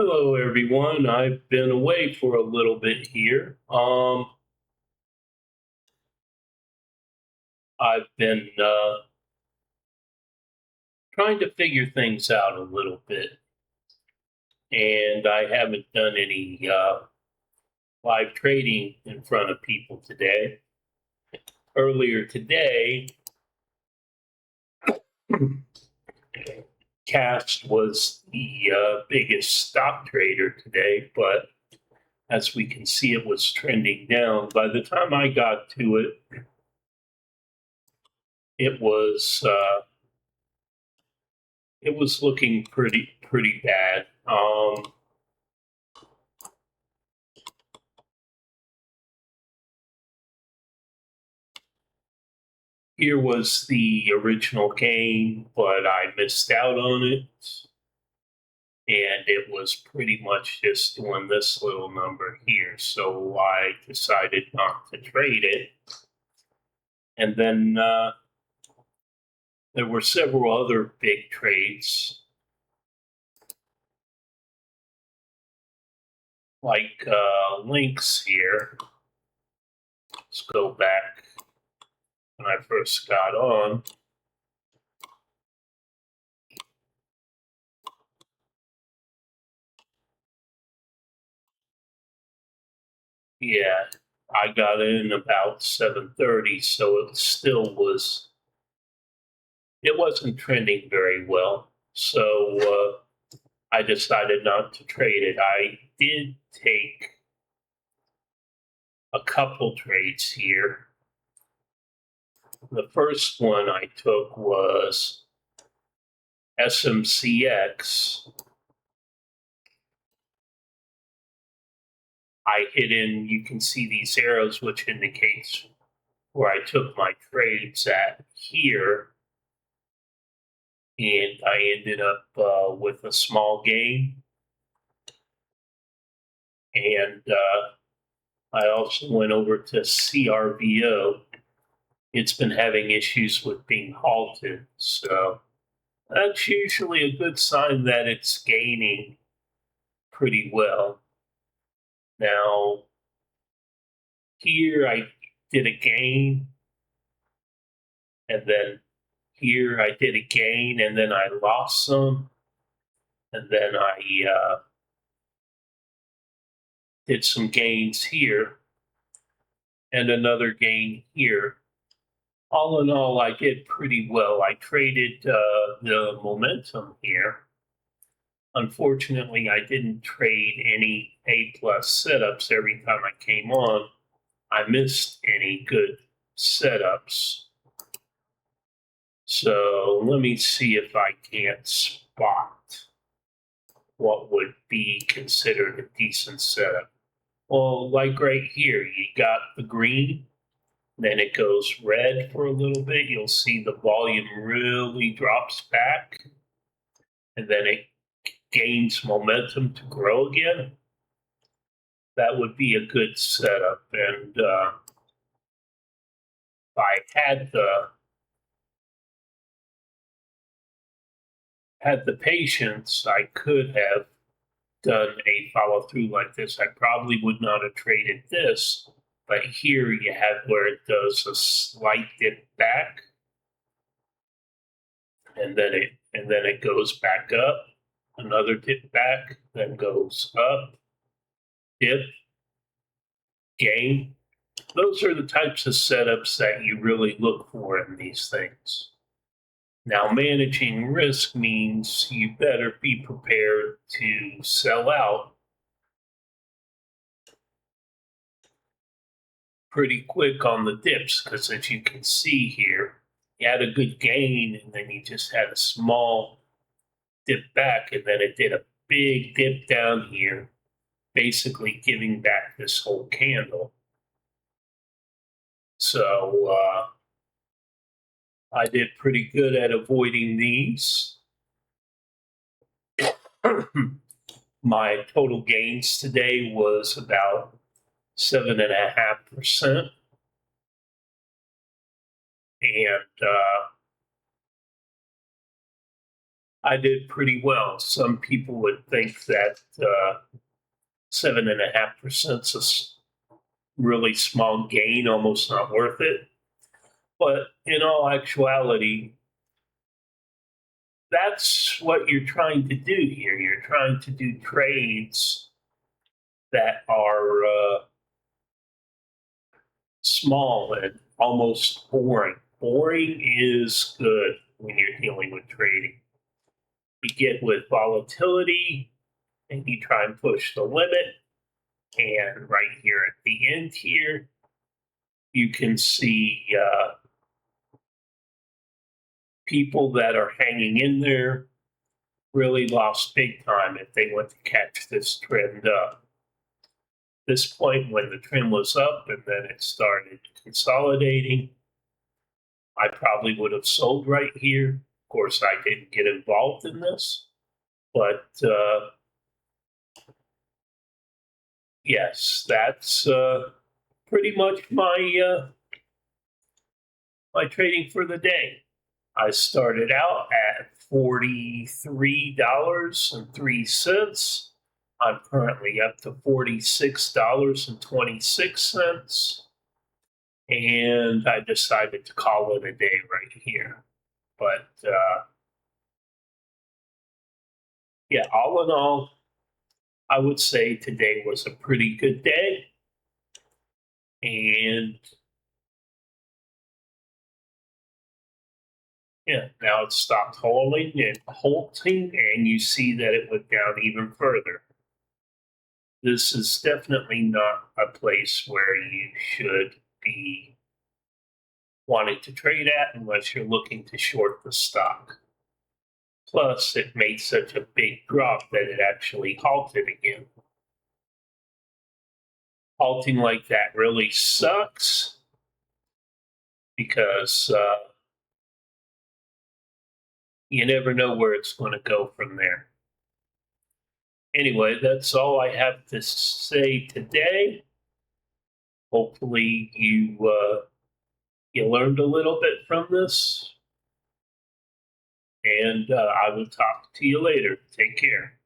Hello, everyone. I've been away for a little bit here. I've been trying to figure things out a little bit, and I haven't done any live trading in front of people today. Earlier today, Cast was the biggest stock trader today, but as we can see, it was trending down. By the time I got to it, it was uh, it was looking pretty bad. Here was the original game, but I missed out on it, and it was pretty much just doing this little number here. So I decided not to trade it, and then there were several other big trades, like links here. Let's go back when I first got on. Yeah, I got in about 7:30, so it wasn't trending very well. So I decided not to trade it. I did take a couple trades here. The first one I took was SMCX. I hit in, you can see these arrows, which indicates where I took my trades at here. And I ended up with a small gain. And I also went over to CRVO. It's been having issues with being halted. So that's usually a good sign that it's gaining pretty well. Now, here I did a gain, and then here I did a gain, and then I lost some, and then I did some gains here, and another gain here. All in all, I did pretty well. I traded the momentum here. Unfortunately, I didn't trade any A plus setups every time I came on. I missed any good setups. So let me see if I can't spot what would be considered a decent setup. Well, like right here, you got the green, then it goes red for a little bit. You'll see the volume really drops back, and then it gains momentum to grow again. That would be a good setup. And if I had the patience, I could have done a follow through like this. I probably would not have traded this, but here you have where it does a slight dip back, and then it goes back up, another dip back, then goes up, dip, gain. Those are the types of setups that you really look for in these things. Now, managing risk means you better be prepared to sell out pretty quick on the dips, because as you can see here, you had a good gain and then you just had a small dip back, and then it did a big dip down here, basically giving back this whole candle. So I did pretty good at avoiding these. My total gains today was about 7.5%. And I did pretty well. Some people would think that 7.5% is a really small gain, almost not worth it. But in all actuality, that's what you're trying to do here. You're trying to do trades that are small and almost boring. Boring is good when you're dealing with trading. You get with volatility and you try and push the limit. And right here at the end here, you can see people that are hanging in there really lost big time if they went to catch this trend up. This point when the trend was up and then it started consolidating, I probably would have sold right here. Of course, I didn't get involved in this, but yes, that's pretty much my trading for the day. I started out at $43.03. I'm currently up to $46.26. And I decided to call it a day right here. But yeah, all in all, I would say today was a pretty good day. And yeah, now it stopped halting, and you see that it went down even further. This is definitely not a place where you should be wanting to trade at unless you're looking to short the stock. Plus, it made such a big drop that it actually halted again. Halting like that really sucks because you never know where it's going to go from there. Anyway, that's all I have to say today. Hopefully, you learned a little bit from this, and I will talk to you later. Take care.